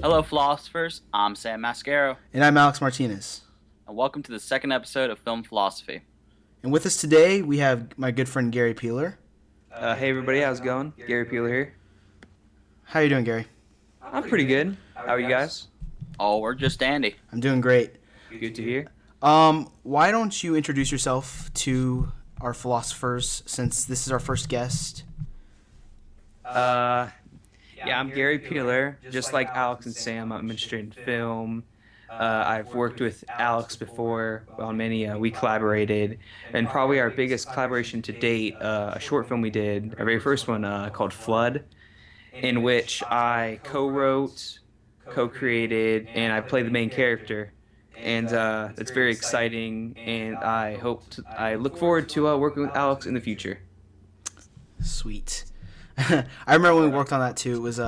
Hello, philosophers. I'm Sam Mascaro, And I'm Alex Martinez. and welcome to the second episode of Film Philosophy. And with us today, we have my good friend Gary Peeler. Hey everybody, how's it going? Gary Peeler here. How are you doing, Gary? I'm pretty good. How are you guys? Oh, we're just dandy. I'm doing great. Good to hear. Why don't you introduce yourself to our philosophers, since this is our first guest? I'm Gary Peeler. Just like Alex and Sam, I'm interested in film. I've worked with Alex before on many. We collaborated, and probably our biggest collaboration to date, a short film we did, our very first one called Flood, in which I co-wrote, co-created, and I played the main character. And it's very exciting, and I look forward to working with Alex in the future. Sweet. I remember when we worked on that too. It was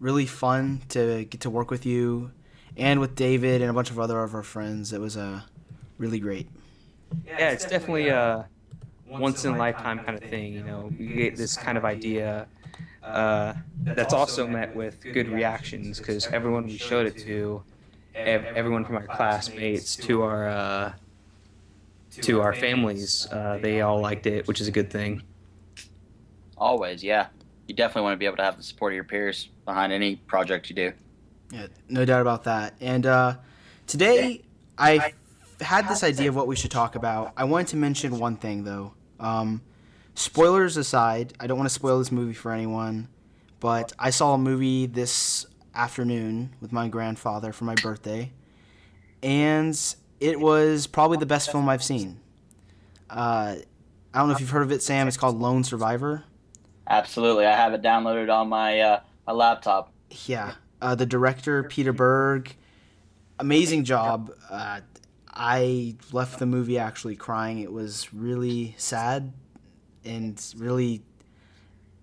really fun to get to work with you and with David and a bunch of other of our friends. It was really great. Yeah, it's definitely a once-in-a-lifetime kind of thing. You get this kind of idea that's also met with good reactions, because everyone we showed it to, everyone from our classmates to our families, they all liked it, which is a good thing. Always, yeah. You definitely want to be able to have the support of your peers behind any project you do. Yeah, no doubt about that. And today, I had this idea of what we should talk about. I wanted to mention one thing, though. Spoilers aside, I don't want to spoil this movie for anyone, but I saw a movie this afternoon with my grandfather for my birthday, and it was probably the best film I've seen. I don't know if you've heard of it, Sam. It's called Lone Survivor. Absolutely. I have it downloaded on my laptop. Yeah. The director, Peter Berg, amazing job. I left the movie actually crying. It was really sad and really...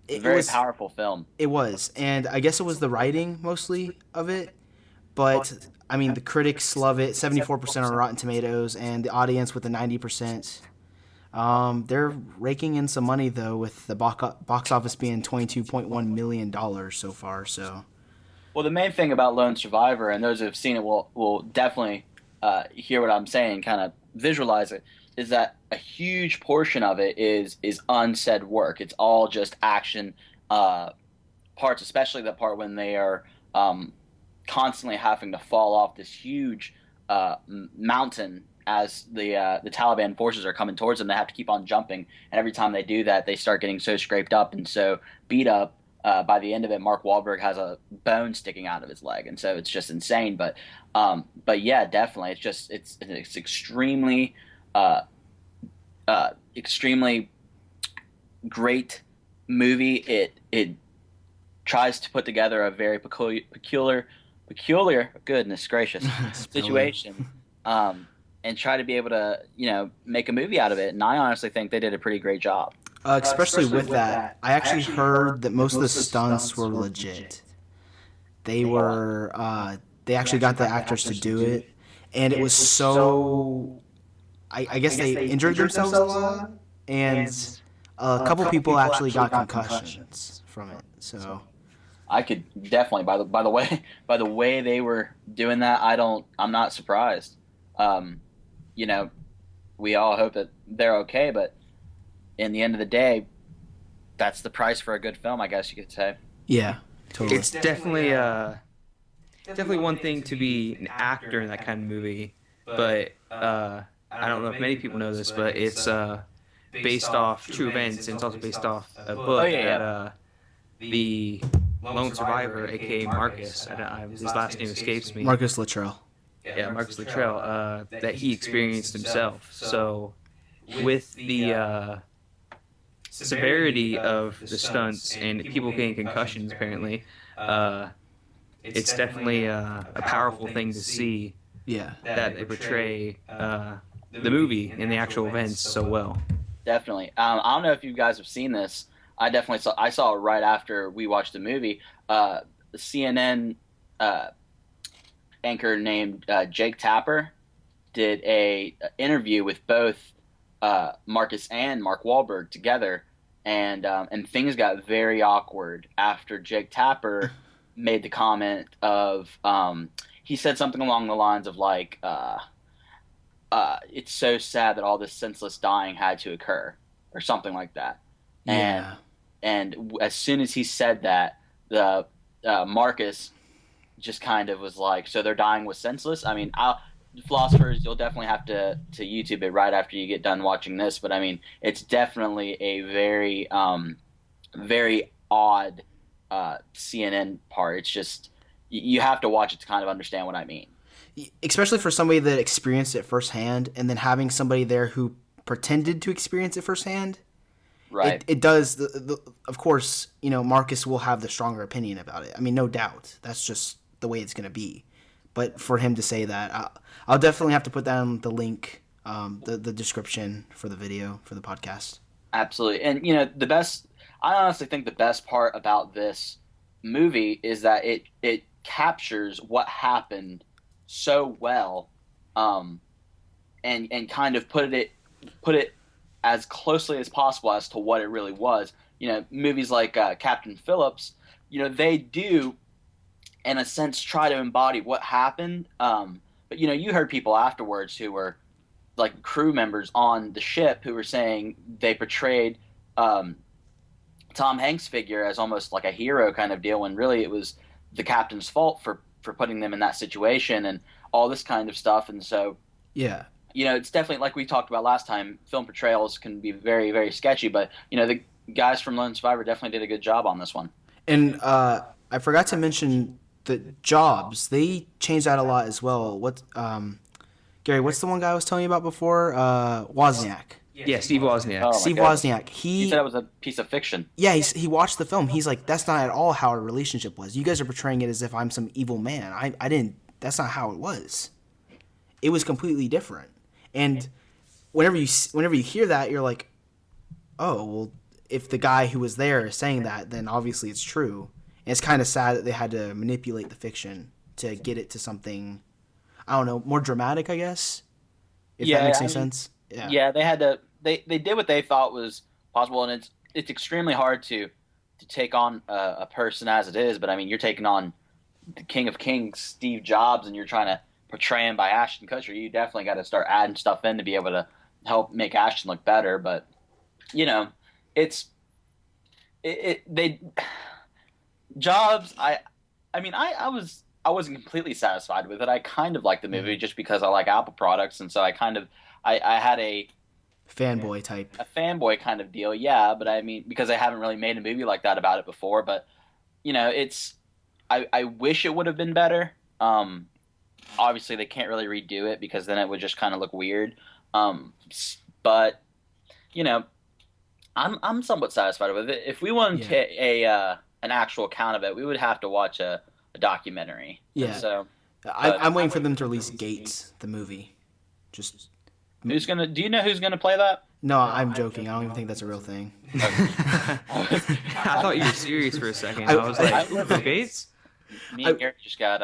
It's a very powerful film. It was. And I guess it was the writing mostly of it. But, I mean, the critics love it. 74% on Rotten Tomatoes, and the audience with the 90%. They're raking in some money, though, with the box office being $22.1 million so far. So, well, the main thing about Lone Survivor, and those who have seen it will definitely hear what I'm saying, kind of visualize it, is that a huge portion of it is unsaid work. It's all just action parts, especially the part when they are constantly having to fall off this huge mountain as the Taliban forces are coming towards them. They have to keep on jumping, and every time they do that, they start getting so scraped up and so beat up. By the end of it, Mark Wahlberg has a bone sticking out of his leg, and so it's just insane. But yeah, definitely, it's extremely extremely great movie. It tries to put together a very peculiar goodness gracious situation. And try to be able to, make a movie out of it. And I honestly think they did a pretty great job. Especially with that, I actually heard that most of the stunts were legit. They actually got the actors to do it. And it was so... I guess they injured themselves a lot. And a couple people actually got concussions from it. So... I could definitely, by the way they were doing that, I'm not surprised. We all hope that they're okay, but in the end of the day, that's the price for a good film, I guess you could say. Yeah, totally. It's definitely one thing to be an actor in that kind of movie, but I don't know if many people know this, but it's based off true events, and it's also based off a book that the lone survivor, aka Marcus, his last name escapes me. Marcus Luttrell. Yeah, Marcus Luttrell, that he experienced himself. So, with the severity of the stunts and people getting concussions, apparently, it's definitely a powerful thing to see. Yeah, that they portray the movie and the actual events so well. Definitely. I don't know if you guys have seen this. I saw it right after we watched the movie. The CNN anchor named Jake Tapper did a interview with both Marcus and Mark Wahlberg together, and things got very awkward after Jake Tapper made the comment of he said something along the lines of like it's so sad that all this senseless dying had to occur or something like that. And Yeah. as soon as he said that, the Marcus just kind of was like, so their dying was senseless. I mean, philosophers, you'll definitely have to YouTube it right after you get done watching this. But I mean, it's definitely a very very odd CNN part. It's just you have to watch it to kind of understand what I mean. Especially for somebody that experienced it firsthand, and then having somebody there who pretended to experience it firsthand. Right. It does. Of course, Marcus will have the stronger opinion about it. I mean, no doubt. That's just the way it's going to be. But for him to say that, I'll definitely have to put down the link, the description for the video for the podcast. Absolutely. And I honestly think the best part about this movie is that it captures what happened so well, and kind of put it as closely as possible as to what it really was. Movies like Captain Phillips, they do in a sense try to embody what happened. But you heard people afterwards who were like crew members on the ship who were saying they portrayed Tom Hanks' figure as almost like a hero kind of deal, when really it was the captain's fault for putting them in that situation and all this kind of stuff. And so, yeah, it's definitely, like we talked about last time, film portrayals can be very, very sketchy, but the guys from Lone Survivor definitely did a good job on this one. And I forgot to mention the jobs. They changed that a lot as well. Gary, what's the one guy I was telling you about before? Wozniak. Yeah, Steve Wozniak. Oh, Steve God. Wozniak. He said it was a piece of fiction. Yeah, he watched the film. He's like, that's not at all how our relationship was. You guys are portraying it as if I'm some evil man. I didn't. That's not how it was. It was completely different. And whenever you hear that, you're like, oh, well, if the guy who was there is saying that, then obviously it's true. And it's kind of sad that they had to manipulate the fiction to get it to something, I don't know, more dramatic, I guess. If that makes any sense. Yeah, they had to. They did what they thought was possible, and it's extremely hard to take on a person as it is. But I mean, you're taking on the King of Kings, Steve Jobs, and you're trying to portray him by Ashton Kutcher. You definitely got to start adding stuff in to be able to help make Ashton look better. But they Jobs. I wasn't completely satisfied with it. I kind of liked the movie just because I like Apple products, and so I had a fanboy type, a fanboy kind of deal. Yeah, but I mean, because I haven't really made a movie like that about it before. But I wish it would have been better. Obviously, they can't really redo it because then it would just kind of look weird. But I'm somewhat satisfied with it. If we wanted an actual account of it, we would have to watch a documentary. Yeah. And so I'm waiting for them to release Gates, the movie. Just do you know who's gonna play that? no, I'm joking. I don't even think that's a real thing. I thought you were serious for a second. I was like, Bill Gates? Me and Garrett just got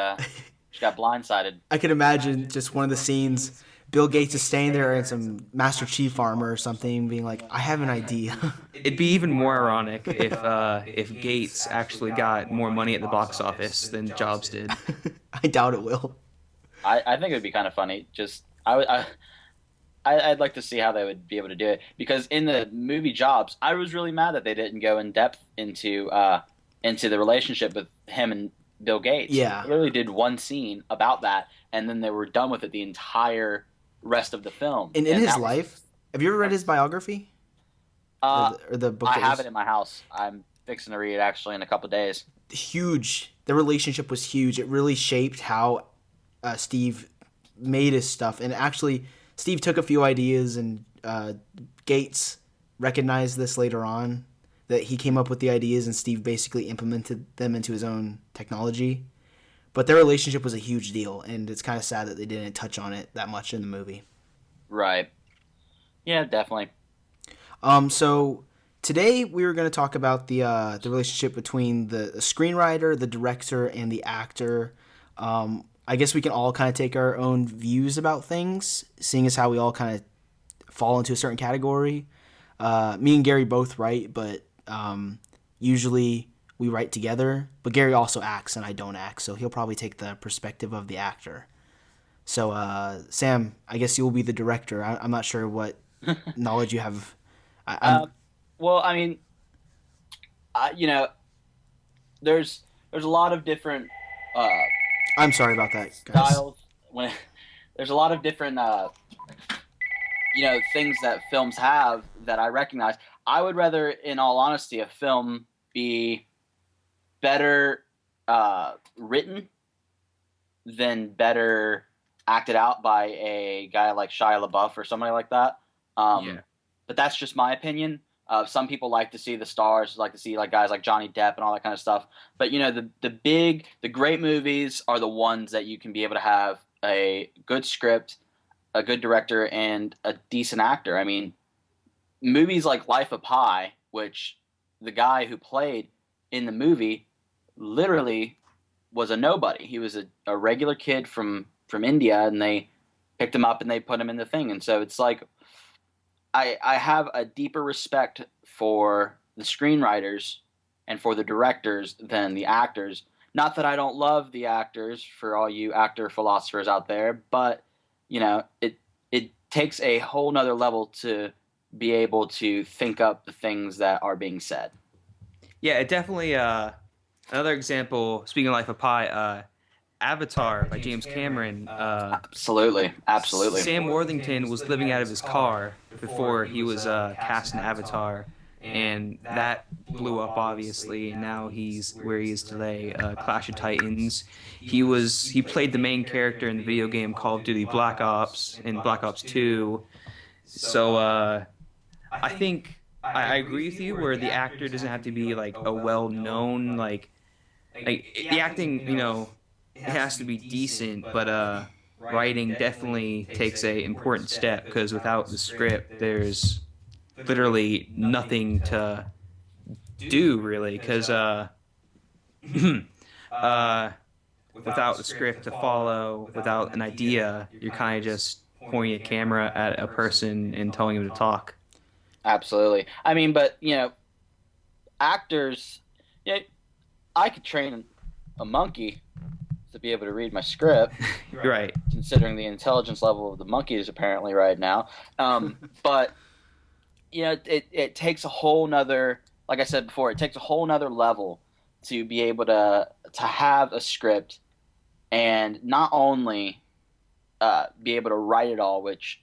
blindsided. I can imagine just one of the scenes. Bill Gates is staying there in some Master Chief armor or something, being like, "I have an idea." It'd be even more ironic if Gates actually got more money at the box office than Jobs did. I doubt it will. I think it would be kind of funny. Just I'd like to see how they would be able to do it, because in the movie Jobs, I was really mad that they didn't go in depth into the relationship with him and Bill Gates. Yeah, they really did one scene about that, and then they were done with it the entire rest of the film. And in his life, have you ever read his biography? Or the book? I have it in my house. I'm fixing to read it actually in a couple of days. Huge. The relationship was huge. It really shaped how Steve made his stuff, and actually, Steve took a few ideas, and Gates recognized this later on, that he came up with the ideas, and Steve basically implemented them into his own technology. But their relationship was a huge deal, and it's kind of sad that they didn't touch on it that much in the movie. Right. Yeah, definitely. So today we were going to talk about the relationship between the screenwriter, the director, and the actor. I guess we can all kind of take our own views about things, seeing as how we all kind of fall into a certain category. Me and Gary both write, but usually we write together. But Gary also acts, and I don't act, so he'll probably take the perspective of the actor. So, Sam, I guess you'll be the director. I'm not sure what knowledge you have. Uh, well, I mean, you know, there's a lot of different uh, I'm sorry about that, guys. styles. When there's a lot of different things that films have that I recognize. I would rather, in all honesty, a film be better written than better acted out by a guy like Shia LaBeouf or somebody like that. Yeah. But that's just my opinion. Some people like to see the stars, like to see like guys like Johnny Depp and all that kind of stuff. But the great movies are the ones that you can be able to have a good script, a good director, and a decent actor. I mean, movies like Life of Pi, which the guy who played in the movie literally was a nobody. He was a regular kid from India, and they picked him up and they put him in the thing. And so it's like I have a deeper respect for the screenwriters and for the directors than the actors. Not that I don't love the actors, for all you actor philosophers out there, but it takes a whole nother level to be able to think up the things that are being said. Yeah, it definitely. Another example. Speaking of Life of Pi, Avatar by James Cameron. Absolutely. Sam Worthington was living out of his car before he was cast in Avatar, and that blew up obviously. And now he's where he is today. Clash of Titans. He played the main character in the video game Call of Duty Black Ops and Black Ops 2. So I think I agree with you where the actor doesn't have to be like a well-known like the acting, it has to be decent, but writing definitely takes a important step because without the script, there's literally nothing to do really. Because without the script to follow, without an idea, you're kind of just pointing a camera at a person and telling him to talk. Absolutely. I mean, but actors, I could train a monkey to be able to read my script. Right. Considering the intelligence level of the monkeys apparently right now. But it takes a whole nother, like I said before, it takes a whole nother level to be able to have a script and not only be able to write it all, which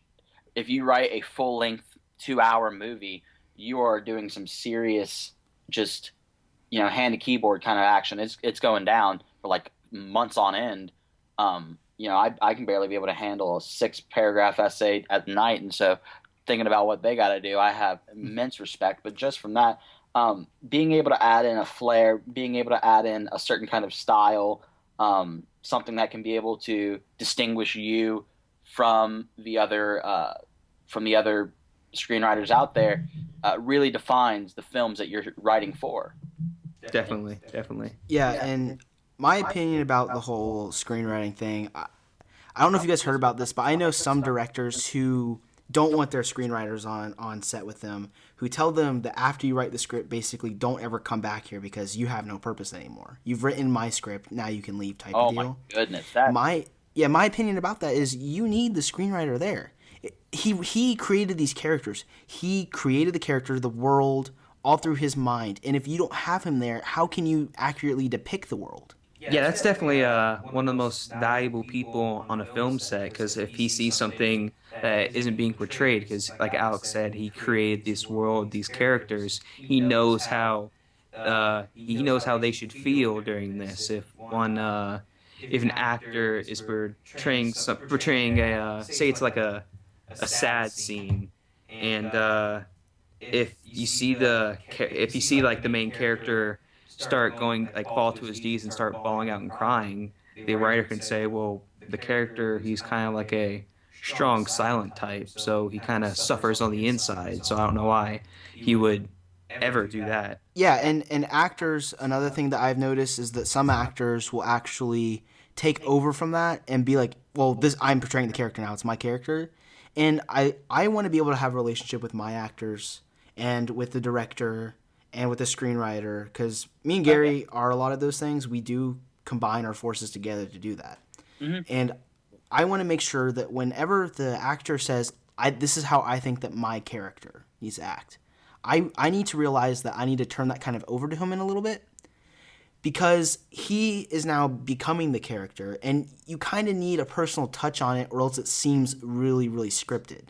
if you write a full-length 2-hour movie, you are doing some serious just hand to keyboard kind of action. It's going down for like months on end. I can barely be able to handle a 6-paragraph essay at night, and so thinking about what they got to do, I have immense respect. But just from that, being able to add in a flair, being able to add in a certain kind of style, something that can be able to distinguish you from the other screenwriters out there, really defines the films that you're writing for. Definitely. Yeah, and my opinion about the whole screenwriting thing, I don't know if you guys heard about this, but I know some directors who don't want their screenwriters on set with them, who tell them that after you write the script, basically don't ever come back here because you have no purpose anymore. You've written my script, now you can leave type of deal. Oh my goodness. My opinion about that is you need the screenwriter there. He created these characters. He created the character, the world, all through his mind. And if you don't have him there, how can you accurately depict the world? Yeah, that's definitely one of the most valuable people on a film set because if he sees something that isn't being portrayed, because like Alex said, he created this world, these characters. He knows how they should feel during this. If an actor is portraying a say it's like a sad scene, and if you see like the main character start going like fall to his knees and start bawling out and crying, the writer can say, well, the character, he's kind of like a strong silent type, so he kind of suffers on the inside, so I don't know why he would ever do that. Yeah, and actors, another thing that I've noticed is that some actors will actually take over from that and be like, well, I'm portraying the character now, it's my character. And I want to be able to have a relationship with my actors and with the director and with a screenwriter, because me and Gary are a lot of those things. We do combine our forces together to do that. Mm-hmm. And I want to make sure that whenever the actor says, this is how I think that my character needs to act, I need to realize that I need to turn that kind of over to him in a little bit, because he is now becoming the character, and you kind of need a personal touch on it, or else it seems really, really scripted.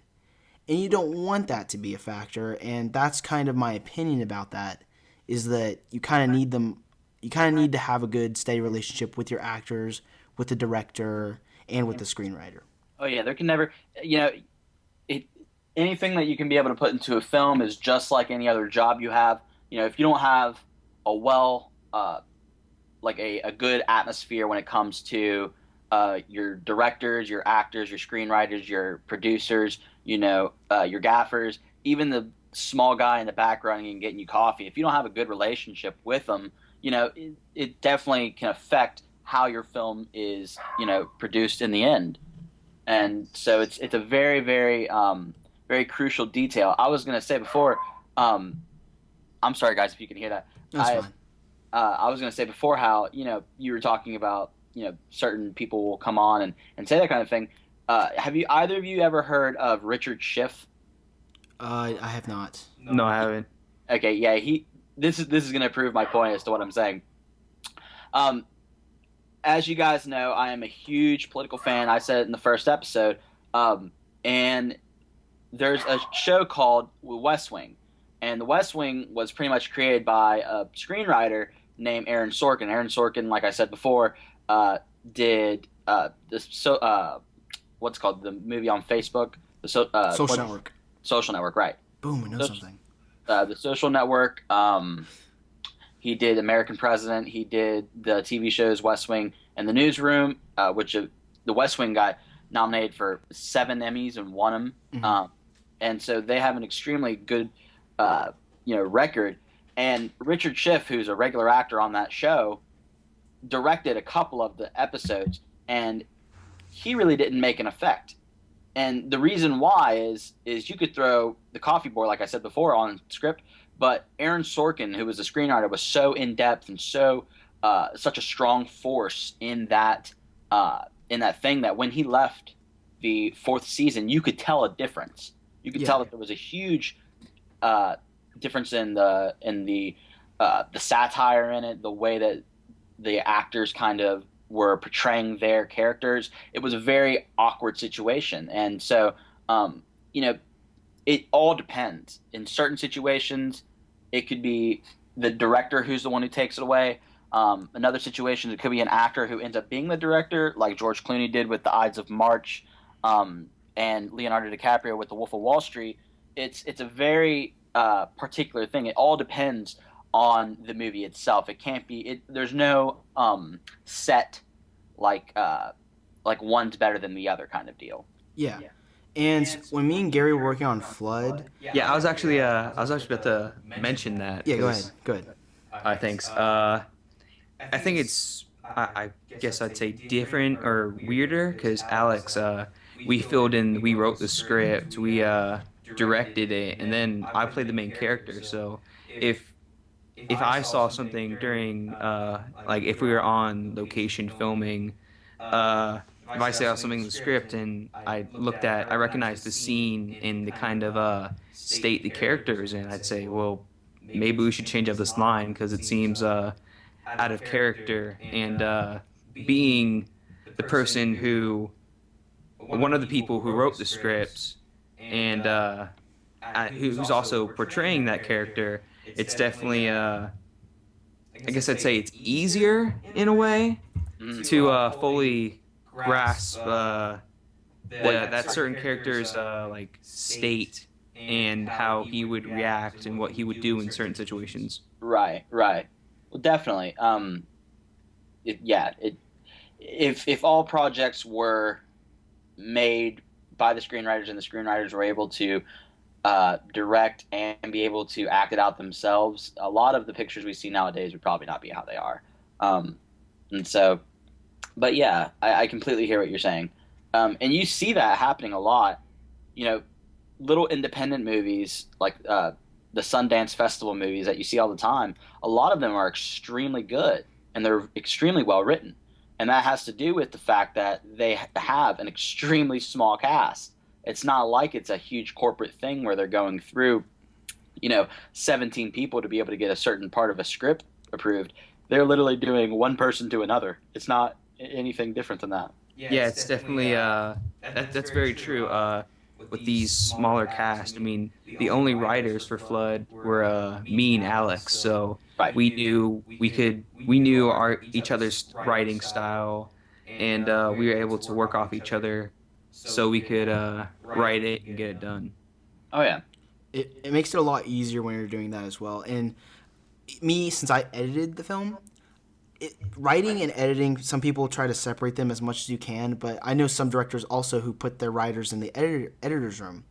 And you don't want that to be a factor, and that's kind of my opinion about that, is that you kind of need them. You kind of need to have a good, steady relationship with your actors, with the director, and with the screenwriter. Oh yeah, there can never, it anything that you can be able to put into a film is just like any other job you have. If you don't have a like a good atmosphere when it comes to your directors, your actors, your screenwriters, your producers, your gaffers, even the small guy in the background and getting you coffee. If you don't have a good relationship with them, it definitely can affect how your film is, produced in the end. And so it's a very, very, very crucial detail. I was going to say before, I'm sorry guys if you can hear that. That's fine. I was going to say before how, you were talking about, certain people will come on and say that kind of thing. Have either of you ever heard of Richard Schiff? I have not. No, I haven't. Okay, yeah, this is going to prove my point as to what I'm saying. As you guys know, I am a huge political fan. I said it in the first episode. And there's a show called West Wing. And the West Wing was pretty much created by a screenwriter named Aaron Sorkin. Aaron Sorkin, like I said before, did what's it called, the movie on Facebook, Social Network. Social Network, right? Boom, I know something. The Social Network. He did American President. He did the TV shows West Wing and The Newsroom, which the West Wing got nominated for 7 Emmys and won them. Mm-hmm. And so they have an extremely good, record. And Richard Schiff, who's a regular actor on that show, directed a couple of the episodes, and he really didn't make an effect. And the reason why is you could throw the coffee board, like I said before, on script, but Aaron Sorkin, who was a screenwriter, was so in depth and so such a strong force in that thing that when he left the 4th season, you could tell a difference. You could tell that there was a huge difference in the satire in it, the way that the actors kind of were portraying their characters. It was a very awkward situation, and so it all depends. In certain situations, it could be the director who's the one who takes it away. Another situation, it could be an actor who ends up being the director, like George Clooney did with The Ides of March, and Leonardo DiCaprio with The Wolf of Wall Street. It's a very particular thing. It all depends on the movie itself. It can't be. There's no set like one's better than the other kind of deal. Yeah. And when me and Gary were working on Flood, Yeah, I was actually about to mention that. yeah, go ahead. Good. Thanks. I think it's, I guess I'd say different or weirder because Alex, we wrote the script, we directed it, and then I played the main character. So if I saw something during, like if we were on location filming, if I saw something in the script and I recognized the scene and the kind of state the characters in, I'd say, well, maybe we should change up this line because it seems out of character. And being the person one of the people who wrote the scripts and who's also portraying that character, it's definitely, I guess I'd say it's easier in a way to fully grasp that certain character's like state and how he would react and what he would do in certain situations. Right. Well, definitely. If all projects were made by the screenwriters and the screenwriters were able to direct and be able to act it out themselves, a lot of the pictures we see nowadays would probably not be how they are. And so, but yeah, I completely hear what you're saying. And you see that happening a lot. Little independent movies like the Sundance Festival movies that you see all the time, a lot of them are extremely good and they're extremely well written. And that has to do with the fact that they have an extremely small cast. It's not like it's a huge corporate thing where they're going through, 17 people to be able to get a certain part of a script approved. They're literally doing one person to another. It's not anything different than that. Yeah, it's definitely that's very true. With these smaller cast, I mean, the only writers for Flood were me and Alex, so Right. we knew our each other's writing style, and we were able to work off each other, so we could write it and get it done. Oh yeah. It makes it a lot easier when you're doing that as well. And me, since I edited the film, writing and editing, some people try to separate them as much as you can, but I know some directors also who put their writers in the editor's room.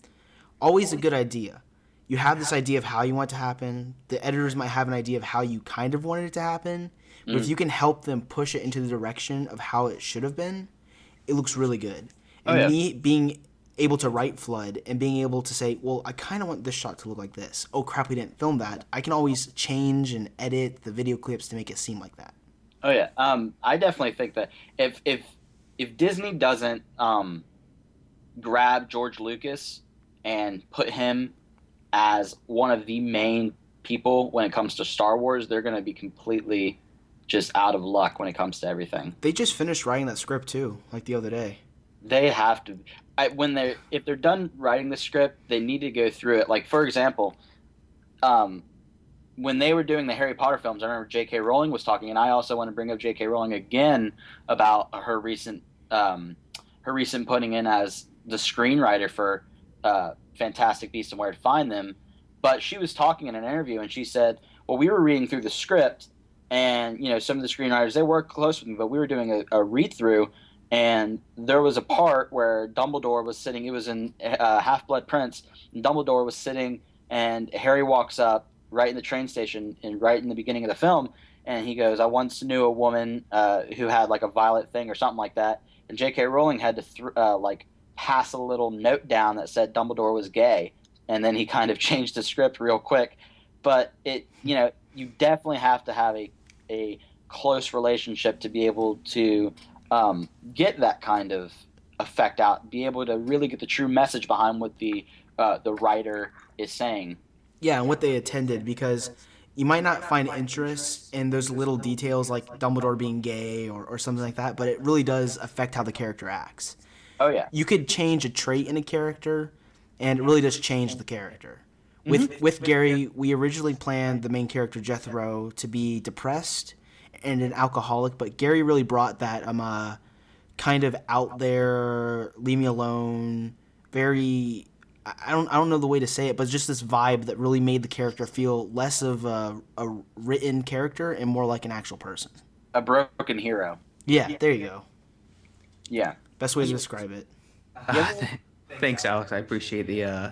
Always a good idea. You have this idea of how you want it to happen. The editors might have an idea of how you kind of wanted it to happen. But if you can help them push it into the direction of how it should have been, it looks really good. And me being able to write Flood and being able to say, well, I kind of want this shot to look like this. Oh, crap, we didn't film that. I can always change and edit the video clips to make it seem like that. Oh yeah. I definitely think that if Disney doesn't grab George Lucas and put him as one of the main people when it comes to Star Wars, they're going to be completely just out of luck when it comes to everything. They just finished writing that script too, like the other day. They have to. If they're done writing the script, they need to go through it. Like for example, when they were doing the Harry Potter films, I remember J.K. Rowling was talking, and I also want to bring up J.K. Rowling again about her recent putting in as the screenwriter for Fantastic Beasts and Where to Find Them. But she was talking in an interview, and she said, "Well, we were reading through the script, and some of the screenwriters, they worked close with me, but we were doing a read through." And there was a part where Dumbledore was sitting. It was in Half-Blood Prince. And Dumbledore was sitting, and Harry walks up right in the train station, and right in the beginning of the film, and he goes, "I once knew a woman who had like a violet thing or something like that." And J.K. Rowling had to pass a little note down that said Dumbledore was gay, and then he kind of changed the script real quick. But you definitely have to have a close relationship to be able to get that kind of effect out, be able to really get the true message behind what the writer is saying. Yeah, and what they intended, because you might not find interest in those little details like Dumbledore being gay or something like that, but it really does affect how the character acts. Oh yeah. You could change a trait in a character, and it really does change the character. With Gary, we originally planned the main character Jethro to be depressed and an alcoholic, but Gary really brought that kind of out there, leave me alone, very I don't know the way to say it, but just this vibe that really made the character feel less of a written character and more like an actual person. A broken hero. Yeah, there you go. Yeah. Best way to describe it. Thanks, Alex. I appreciate I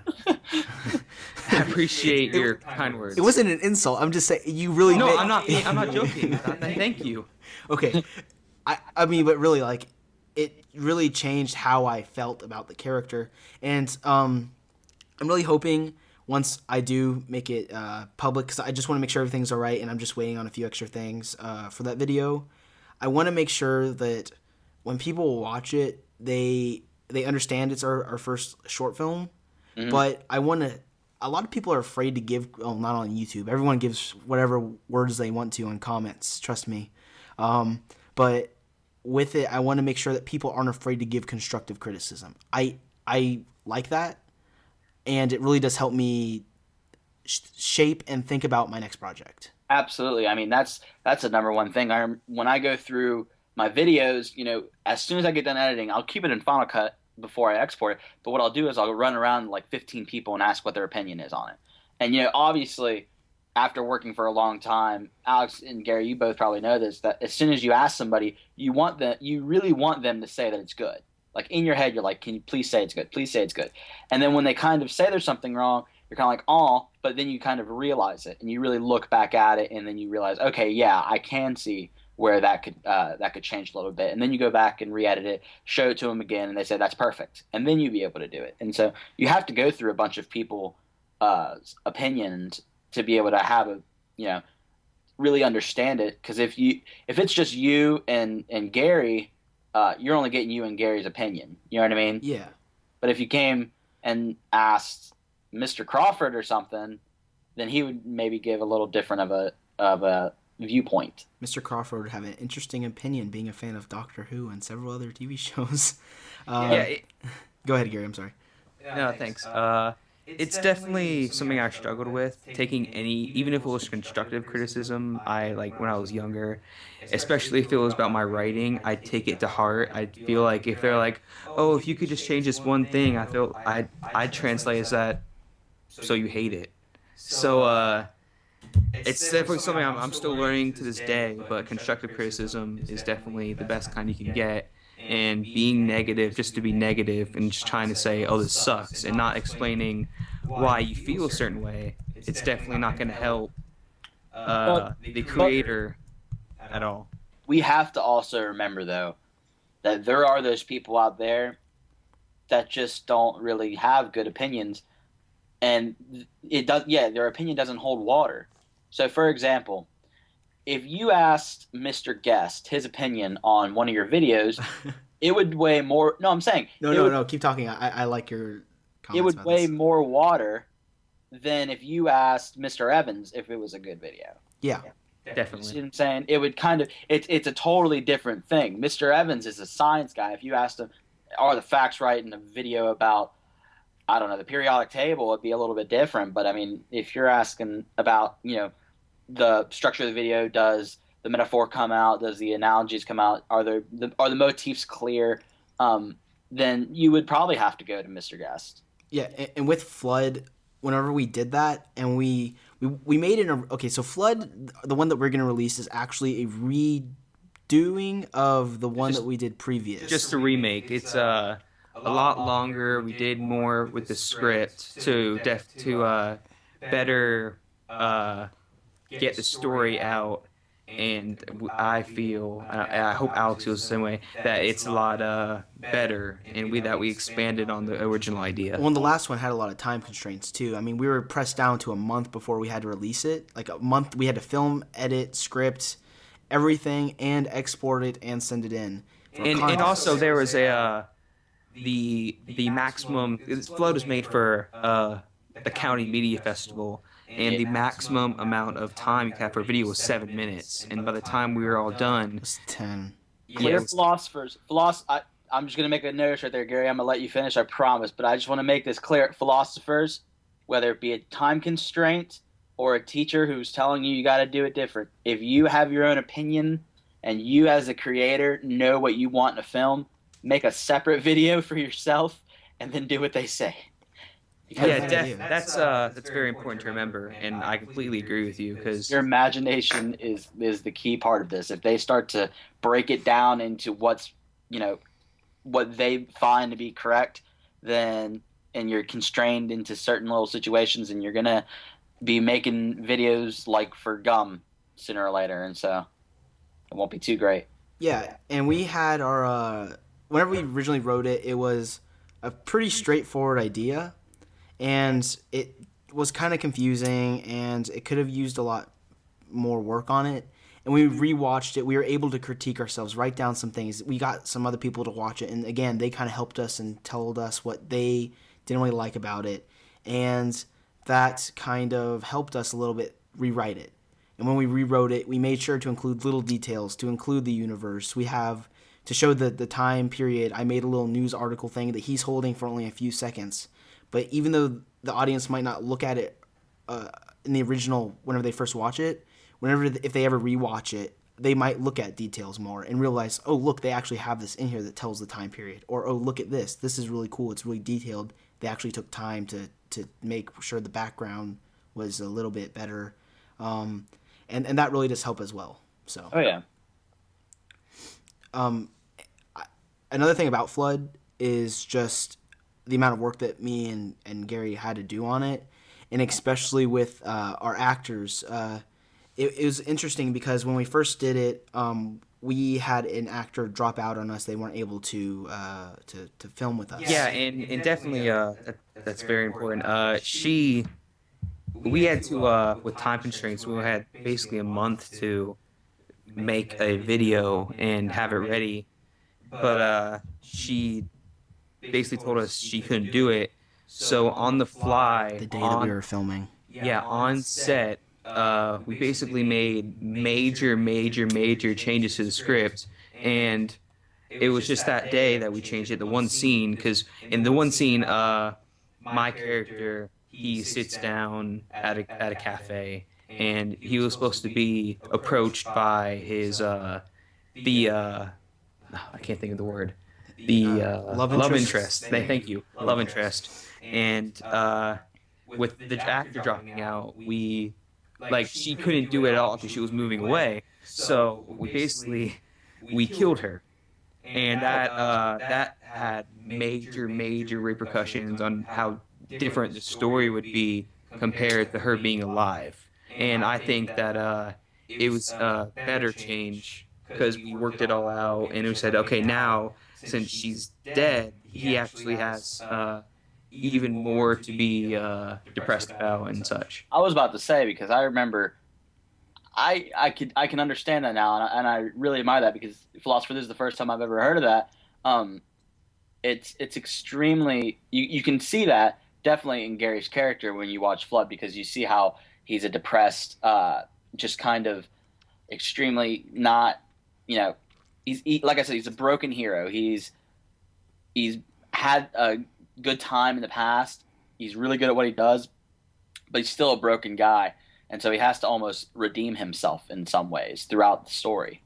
appreciate your kind words. It wasn't an insult. I'm just saying you really. No, I'm not joking. Thank you. Okay, I mean, but really, like, it really changed how I felt about the character, and I'm really hoping once I do make it public, because I just want to make sure everything's all right, and I'm just waiting on a few extra things for that video. I want to make sure that when people watch it, they understand it's our first short film, but I want to. A lot of people are afraid to give. Well, not on YouTube. Everyone gives whatever words they want to on comments. Trust me, but with it, I want to make sure that people aren't afraid to give constructive criticism. I like that, and it really does help me shape and think about my next project. Absolutely. I mean, that's the number one thing. When I go through my videos, as soon as I get done editing, I'll keep it in Final Cut before I export it. But what I'll do is I'll run around like 15 people and ask what their opinion is on it. And obviously, after working for a long time, Alex and Gary, you both probably know this, that as soon as you ask somebody, you really want them to say that it's good. Like in your head, you're like, "Can you please say it's good? Please say it's good." And then when they kind of say there's something wrong, you're kind of like, "Oh," but then you kind of realize it and you really look back at it, and then you realize, okay, yeah, I can see where that could change a little bit. And then you go back and re-edit it, show it to them again, and they say that's perfect. And then you'll be able to do it. And so you have to go through a bunch of people opinions to be able to have a you know really understand it. Because if it's just you and Gary, you're only getting you and Gary's opinion. You know what I mean? Yeah. But if you came and asked Mr. Crawford or something, then he would maybe give a little different of a viewpoint. Mr. Crawford would have an interesting opinion, being a fan of Doctor Who and several other TV shows. Yeah. Go ahead, Gary. I'm sorry. No, thanks. It's definitely something I struggled with, taking even if it was constructive criticism. I like when I was younger, especially if it was about my writing, I'd take it to heart. I'd feel like if they're like, "Oh, if you could just change this one thing," I'd translate as that, "So you hate it." So it's definitely something I'm still learning to this day. But constructive criticism is definitely the best kind you can get. And being negative just to be negative and just trying to say, "Oh, this sucks," and not explaining why you feel a certain way, it's definitely not going to help the creator at all. We have to also remember, though, that there are those people out there that just don't really have good opinions, and their opinion doesn't hold water. So, for example, if you asked Mr. Guest his opinion on one of your videos, it would weigh more. No, I'm saying No. Keep talking. I like your comments. It would about weigh this. more water than if you asked Mr. Evans if it was a good video. Yeah. You see Definitely. what I'm saying? It would kind of it's a totally different thing. Mr. Evans is a science guy. If you asked him, are the facts right in a video about, I don't know, the periodic table, it'd be a little bit different. But I mean, if you're asking about, the structure of the video, does the metaphor come out? Does the analogies come out? Are the motifs clear? Then you would probably have to go to Mr. Guest. Yeah, and with Flood, whenever we did that, and we made it. Okay, so Flood, the one that we're going to release, is actually a redoing of the one that we did previous. Just a remake. It's a lot longer. We did more with the script to better get the story out. And I feel, I hope Alex feels the same way, that it's a lot better, and we expanded on the original idea. Well, the last one had a lot of time constraints too. I mean, we were pressed down to a month before we had to release it. Like a month, we had to film, edit, script, everything, and export it and send it in. And also there was the maximum. Float was made for the county media festival. And the maximum amount of time you could have for a video was 7 minutes. And by the time we were all done, It was 10. Clear philosophers. I'm just going to make a notice right there, Gary. I'm going to let you finish, I promise. But I just want to make this clear. Philosophers, whether it be a time constraint or a teacher who's telling you got to do it different, if you have your own opinion and you as a creator know what you want in a film, make a separate video for yourself and then do what they say. That's very important to remember, and I completely agree with you because your imagination is the key part of this. If they start to break it down into what they find to be correct, then and you're constrained into certain little situations, and you're gonna be making videos like for gum sooner or later, and so it won't be too great. Yeah, and we had our whenever we originally wrote it, it was a pretty straightforward idea. And it was kind of confusing, and it could have used a lot more work on it. And we rewatched it. We were able to critique ourselves, write down some things. We got some other people to watch it, and again, they kind of helped us and told us what they didn't really like about it. And that kind of helped us a little bit rewrite it. And when we rewrote it, we made sure to include little details, to include the universe. We have, to show the time period, I made a little news article thing that he's holding for only a few seconds. But even though the audience might not look at it in the original whenever they first watch it, if they ever rewatch it, they might look at details more and realize, oh, look, they actually have this in here that tells the time period. Or, oh, look at this. This is really cool. It's really detailed. They actually took time to make sure the background was a little bit better. And that really does help as well. So. Oh, yeah. Another thing about Flood is just the amount of work that me and Gary had to do on it, and especially with our actors. It was interesting because when we first did it, we had an actor drop out on us. They weren't able to film with us. Yeah, and definitely that's very important. She we had to with time constraints, we had basically a month to make a video and have it ready. But she basically told us she couldn't do it. So on the fly, The day that we were filming. yeah, on set, we basically made major changes to the script, and it was just that day that we changed it. The one scene, because in the one scene, my character, he sits down at a cafe, and he was supposed to be approached by his the I can't think of the word, the love interest. Thank you, love interest, and with the actor dropping out, we like she couldn't do it at all because she was moving away. So we killed her, and that had major repercussions on how different the story would be compared to her being alive. And I think that it was a better change because we worked it all out, and we said, okay, now since she's dead, he actually has even more to be depressed about and such. I was about to say, because I remember I can understand that now, and I really admire that, because philosopher, this is the first time I've ever heard of that. It's extremely, you can see that definitely in Gary's character when you watch Flood, because you see how he's a depressed, just kind of extremely not, like I said, he's a broken hero. He's had a good time in the past. He's really good at what he does, but he's still a broken guy. And so he has to almost redeem himself in some ways throughout the story.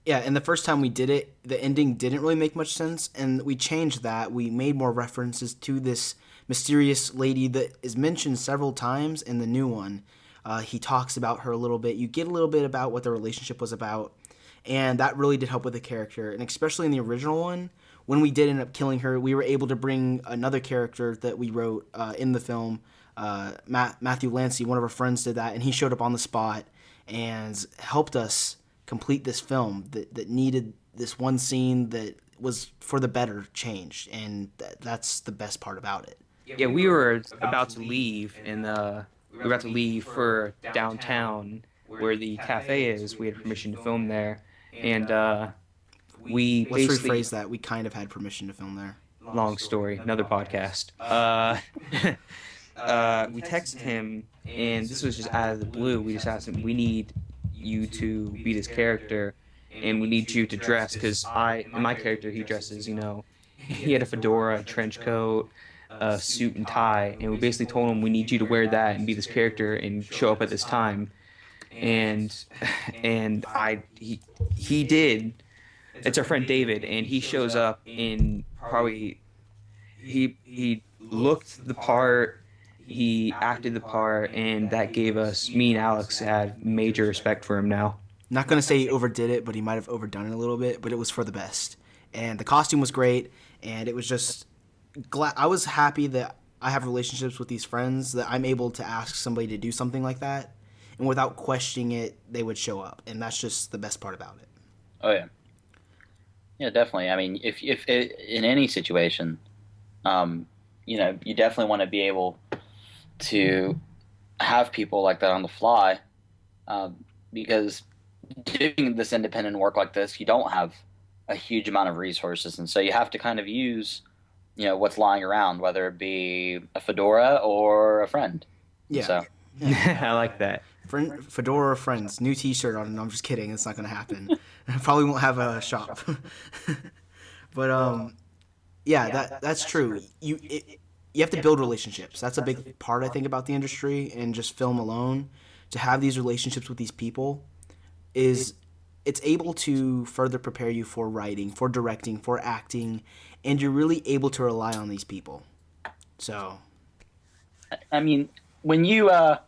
Yeah, and the first time we did it, the ending didn't really make much sense, and we changed that. We made more references to this mysterious lady that is mentioned several times in the new one. He talks about her a little bit. You get a little bit about what the relationship was about, and that really did help with the character. And especially in the original one, when we did end up killing her, we were able to bring another character that we wrote in the film. Matthew Lancy, one of our friends, did that, and he showed up on the spot and helped us complete this film that needed this one scene that was for the better changed, and that's the best part about it. Yeah, we were about to leave, and we were about to leave for downtown where the cafe is. We had permission to film there, and we Let's basically... rephrase that. We kind of had permission to film there. Long story, another podcast. We texted him, and this was just out of the blue. We just asked him, we need you to be this character, and we need you to dress, because in my character, he dresses, he had a fedora, a trench coat, a suit and tie, and we basically told him, we need you to wear that and be this character and show up at this time. And he did. It's our friend David, and he shows up in probably, he looked the part, he acted the part, and that gave us, me and Alex had major respect for him now. Not going to say he overdid it, but he might have overdone it a little bit, but it was for the best. And the costume was great, and it was just I was happy that I have relationships with these friends, that I'm able to ask somebody to do something like that, and without questioning it, they would show up, and that's just the best part about it. Oh, yeah. Yeah, definitely. I mean, if in any situation, you definitely want to be able to have people like that on the fly, because doing this independent work like this, you don't have a huge amount of resources, and so you have to kind of use, what's lying around, whether it be a fedora or a friend. Yeah. So. I like that. Fedora or friends, new T-shirt on. I'm just kidding. It's not going to happen. Probably won't have a shop. But that's true. You have to build relationships. That's a big part, I think, about the industry and just film alone. To have these relationships with these people it's able to further prepare you for writing, for directing, for acting, and you're really able to rely on these people. So, I mean, when you go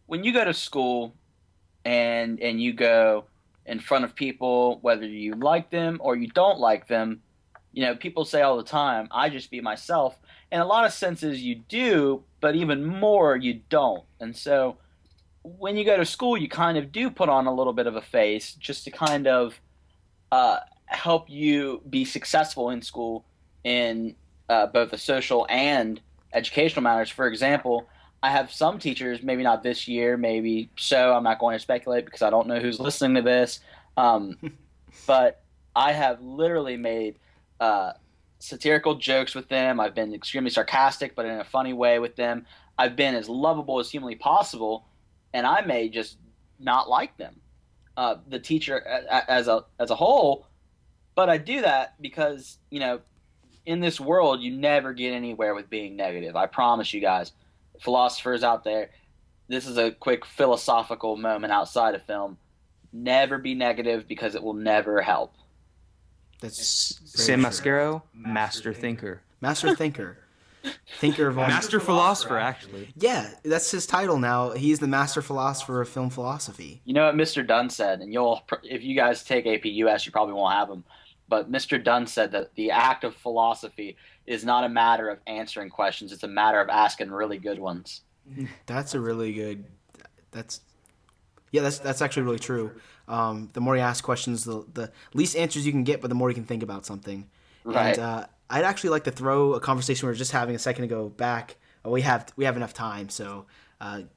to school and you go in front of people, whether you like them or you don't like them, people say all the time, I just be myself. In a lot of senses you do, but even more you don't. And so when you go to school, you kind of do put on a little bit of a face just to kind of help you be successful in school in both the social and educational matters. For example, I have some teachers, maybe not this year, maybe so. I'm not going to speculate because I don't know who's listening to this. Um, but I have literally made uh, satirical jokes with them. I've been extremely sarcastic, but in a funny way with them. I've been as lovable as humanly possible, and I may just not like them, the teacher as a whole. But I do that because in this world, you never get anywhere with being negative. I promise you guys, philosophers out there. This is a quick philosophical moment outside of film. Never be negative because it will never help. That's Sam very true. Mascaro, master thinker. Master thinker. Thinker of all. Master philosopher, actually. Yeah, that's his title now. He's the master philosopher of film philosophy. You know what Mr. Dunn said, and if you guys take APUS, you probably won't have him. But Mr. Dunn said that the act of philosophy is not a matter of answering questions; it's a matter of asking really good ones. That's a really good. That's yeah. That's actually really true. The more you ask questions, the least answers you can get, but the more you can think about something. Right. And I'd actually like to throw a conversation we were just having a second ago back. We have enough time, so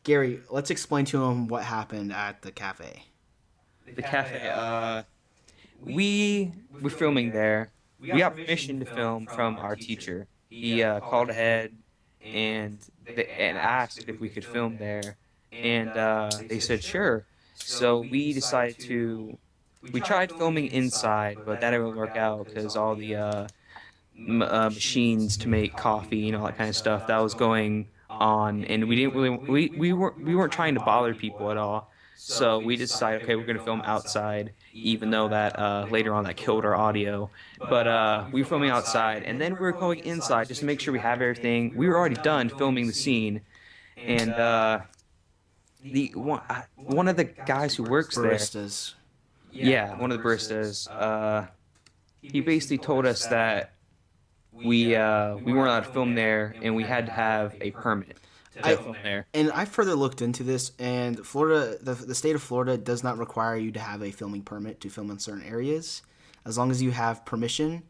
Gary, let's explain to him what happened at the cafe. The cafe. We were filming there. We got permission to film from our teacher. He called ahead and and asked if we could film there, and they said sure. So we decided to. We tried filming inside, but that didn't work out because all the machines to make coffee and all that kind of stuff that was going on, and we didn't really we weren't trying to bother people at all. So we decided, okay, we're gonna film outside, even though that later on that killed our audio. But we were filming outside, and then we were going inside just to make sure we have everything. We were already done filming the scene, and the one of the guys who works there, Baristas. yeah, one of the baristas, he basically told us that we weren't allowed to film there, and we had to have a permit to film there. And I further looked into this, and Florida, the state of Florida, does not require you to have a filming permit to film in certain areas, as long as you have permission.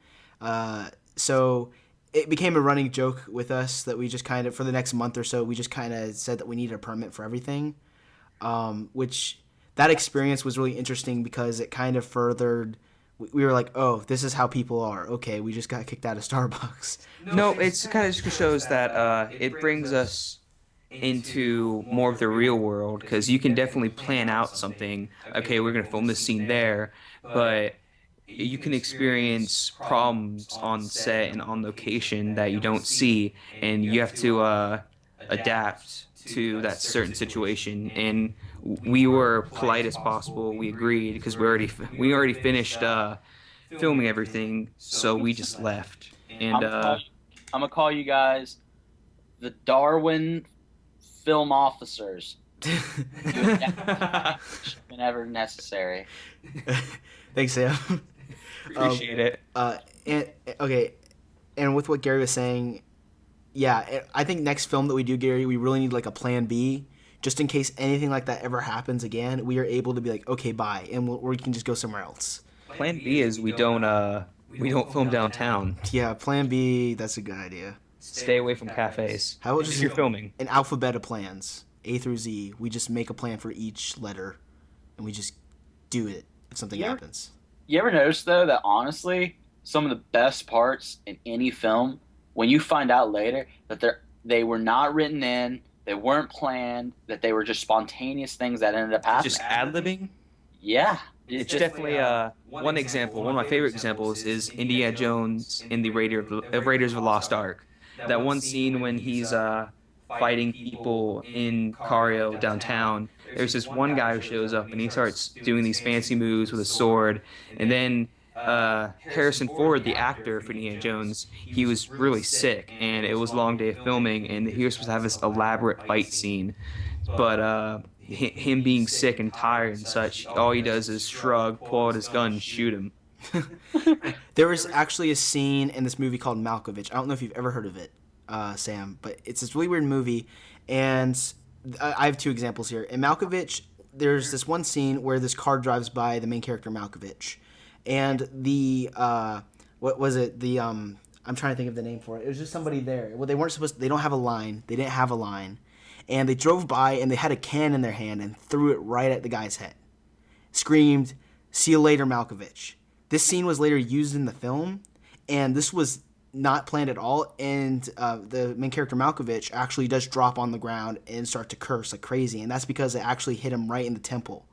So it became a running joke with us that we just kind of, for the next month or so, we just kind of said that we needed a permit for everything, which that experience was really interesting because it kind of furthered. We were like, oh, this is how people are. Okay, we just got kicked out of Starbucks. No, it's kind of just shows that it brings us into more of the real world, because you can definitely plan out something. Okay, we're going to film this scene there, but you can experience problems on set and on location that you don't see, and you have to adapt to that certain situation. And we were polite as possible. We agreed because we already finished filming everything, so we just left. And I'm gonna call you guys the Darwin film officers whenever necessary. Thanks, Sam. appreciate it. Okay, and with what Gary was saying, yeah, I think next film that we do, Gary, we really need like a plan B, just in case anything like that ever happens again. We are able to be like, okay, bye, and we can just go somewhere else. Plan B is we don't film downtown. Yeah, plan B. That's a good idea. Stay away from cafes. How about if just you're filming? an alphabet of plans, A through Z? We just make a plan for each letter, and we just do it if something happens. You ever notice though that honestly, some of the best parts in any film, when you find out later that they were not written in, they weren't planned, that they were just spontaneous things that ended up happening. Just ad-libbing? Yeah. It's definitely one example. One of my favorite examples is Indiana Jones in the Raiders of the Lost Ark. That one scene when he's fighting people in Cario downtown. There's this one guy who shows up and he starts doing these fancy moves with a sword, and then Harrison Ford, the actor for Indiana Jones, he was really sick, and it was a long day of filming, and he was supposed to have this elaborate fight scene, but him being sick and tired and such, all he does is shrug, pull out his gun, and shoot him. There was actually a scene in this movie called Malkovich. I don't know if you've ever heard of it, Sam, but it's this really weird movie, and I have two examples here. In Malkovich, there's this one scene where this car drives by the main character Malkovich, and the what was it? The I'm trying to think of the name for it. It was just somebody there. Well, they weren't supposed to, they don't have a line. They didn't have a line. and they drove by and they had a can in their hand and threw it right at the guy's head. Screamed, "See you later, Malkovich." This scene was later used in the film, and this was not planned at all, and the main character Malkovich actually does drop on the ground and start to curse like crazy, and that's because it actually hit him right in the temple,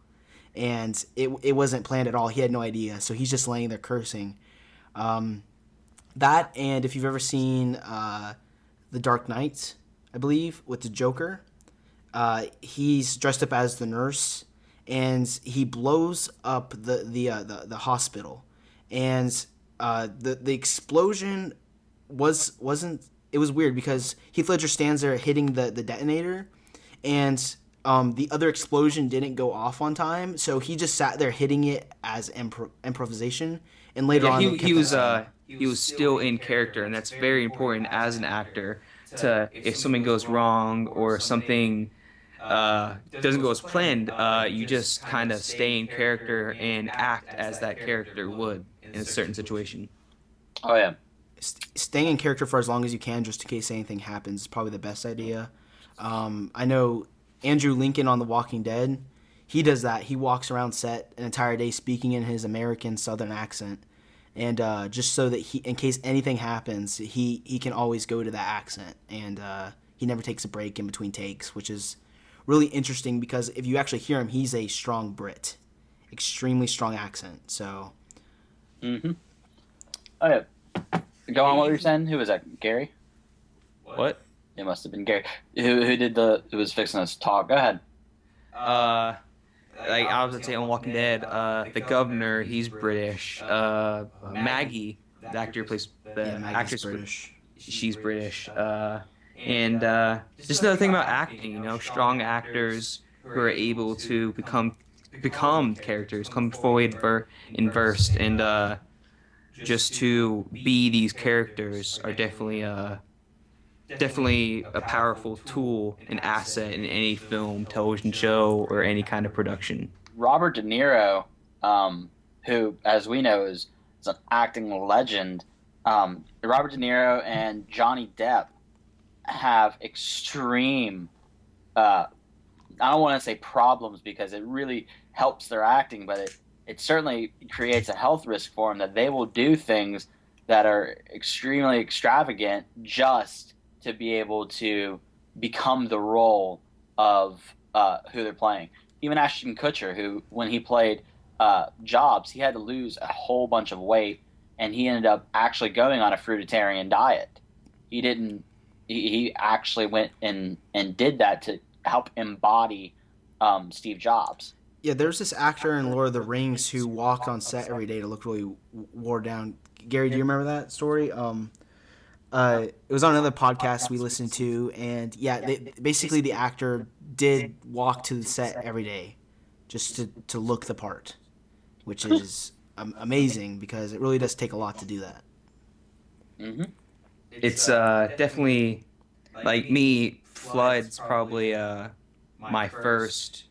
and it wasn't planned at all. He had no idea, so he's just laying there cursing. That, and if you've ever seen The Dark Knight, I believe, with the Joker, he's dressed up as the nurse, and he blows up the hospital, and the explosion wasn't. It was weird because Heath Ledger stands there hitting the detonator, and the other explosion didn't go off on time, so he just sat there hitting it as improvisation. And later on, he was still in character, and that's very important as an actor. To if something goes wrong or something doesn't go as planned, you just kind of stay in character and act as that character would in a certain situation. Oh yeah. Staying in character for as long as you can, just in case anything happens, is probably the best idea. I know Andrew Lincoln on The Walking Dead, he does that. He walks around set an entire day speaking in his American Southern accent, and just so that in case anything happens, he can always go to that accent, and he never takes a break in between takes, which is really interesting because if you actually hear him, he's a strong Brit, extremely strong accent. So. Mm-hmm. Oh yeah. Go on. What were you saying? Who was that? Gary? What? It must have been Gary. Who was fixing us talk? Go ahead. Like I was gonna say on Walking Dead, the governor, he's British. Maggie, the actor who plays the actress, British. She's British. And just another thing about acting, strong actors who are able to become characters, come forward and versed, and just to be these characters are definitely a powerful tool, an asset in any film, television show, or any kind of production. Robert De Niro, who, as we know, is an acting legend. Robert De Niro and Johnny Depp have extreme, I don't want to say problems because it really helps their acting, but it certainly creates a health risk for them that they will do things that are extremely extravagant just to be able to become the role of who they're playing. Even Ashton Kutcher, who, when he played Jobs, he had to lose a whole bunch of weight, and he ended up actually going on a fruitarian diet. He actually went and did that to help embody Steve Jobs. Yeah, there's this actor in Lord of the Rings who walked on set every day to look really wore down. Gary, do you remember that story? It was on another podcast we listened to, and basically the actor did walk to the set every day just to look the part, which is amazing because it really does take a lot to do that. Mm-hmm. It's definitely, like me, Flood's probably my first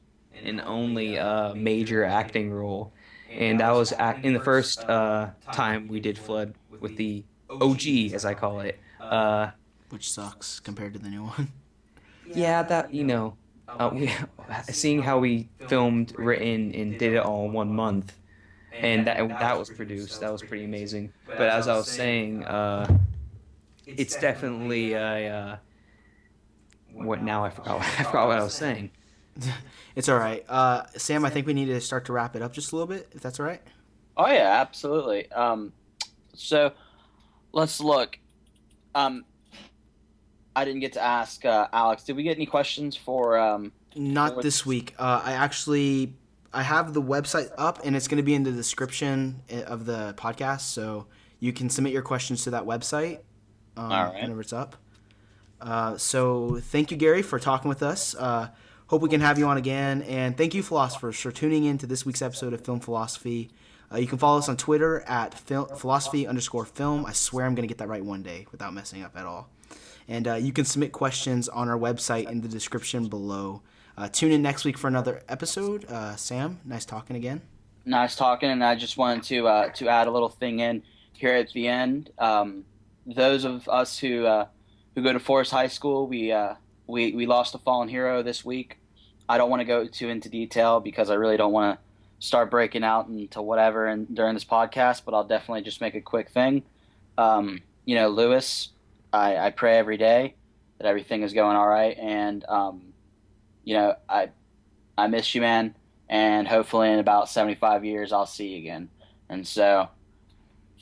and only major acting role, and I was in the first time we did Flood with the OG, as I call it, which sucks compared to the new one. Yeah, that seeing how we filmed, written, and did it all in 1 month, and that was produced. That was pretty amazing. But as I was saying, it's definitely what now? I forgot what I was saying. It's all right. Sam, I think we need to start to wrap it up just a little bit, if that's all right. Oh yeah, absolutely. So let's look. I didn't get to ask Alex. Did we get any questions for? Not this week. I have the website up, and it's going to be in the description of the podcast, so you can submit your questions to that website All right. whenever it's up. So thank you, Gary, for talking with us. Hope we can have you on again, and thank you, philosophers, for tuning in to this week's episode of Film Philosophy. You can follow us on Twitter at philosophy_film. I swear I'm going to get that right one day without messing up at all. And you can submit questions on our website in the description below. Tune in next week for another episode. Sam, nice talking again. Nice talking, and I just wanted to add a little thing in here at the end. Those of us who go to Forest High School, we we lost a fallen hero this week. I don't want to go too into detail because I really don't want to start breaking out into whatever and during this podcast, but I'll definitely just make a quick thing. Lewis, I pray every day that everything is going all right, and I miss you, man, and hopefully in about 75 years I'll see you again. And so,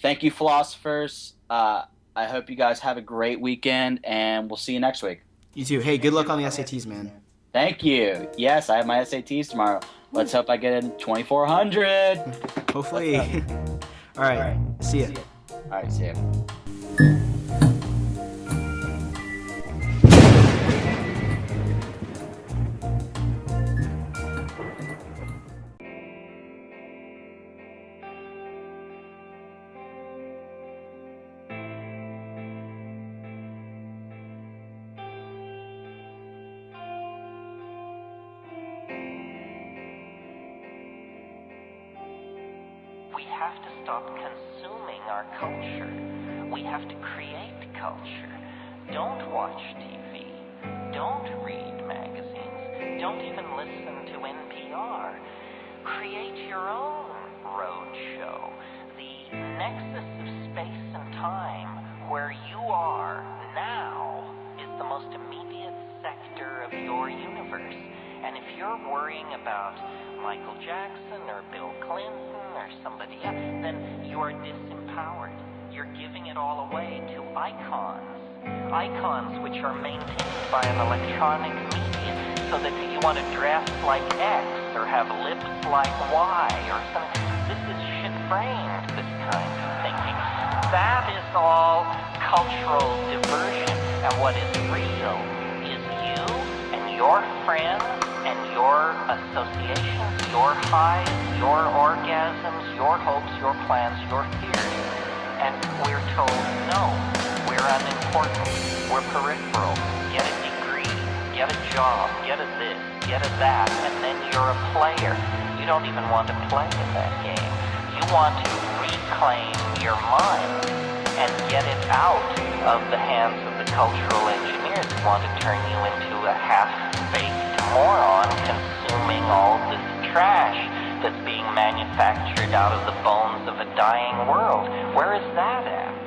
thank you, philosophers. I hope you guys have a great weekend, and we'll see you next week. You too. Hey, good luck on the SATs, man. Thank you. Yes, I have my SATs tomorrow. Let's hope I get in 2,400. Hopefully. All right. See ya. All right, see ya. We have to stop consuming our culture. We have to create culture. Don't watch TV. Don't read magazines. Don't even listen to NPR. Create your own road show. The nexus of space and time where you are now is the most immediate sector of your universe. And if you're worrying about Michael Jackson or Bill Clinton or somebody else, then you are disempowered. You're giving it all away to icons. Icons which are maintained by an electronic medium, so that if you want to dress like X or have lips like Y or something, this is shit-brained, this kind of thinking. That is all cultural diversion. And what is real is you and your friends and your associations, your highs, your orgasms, your hopes, your plans, your fears. And we're told, no, we're unimportant, we're peripheral, get a degree, get a job, get a this, get a that, and then you're a player. You don't even want to play in that game. You want to reclaim your mind and get it out of the hands of the cultural engineers who want to turn you into a half-baked moron consuming all this trash that's being manufactured out of the bones of a dying world. Where is that at?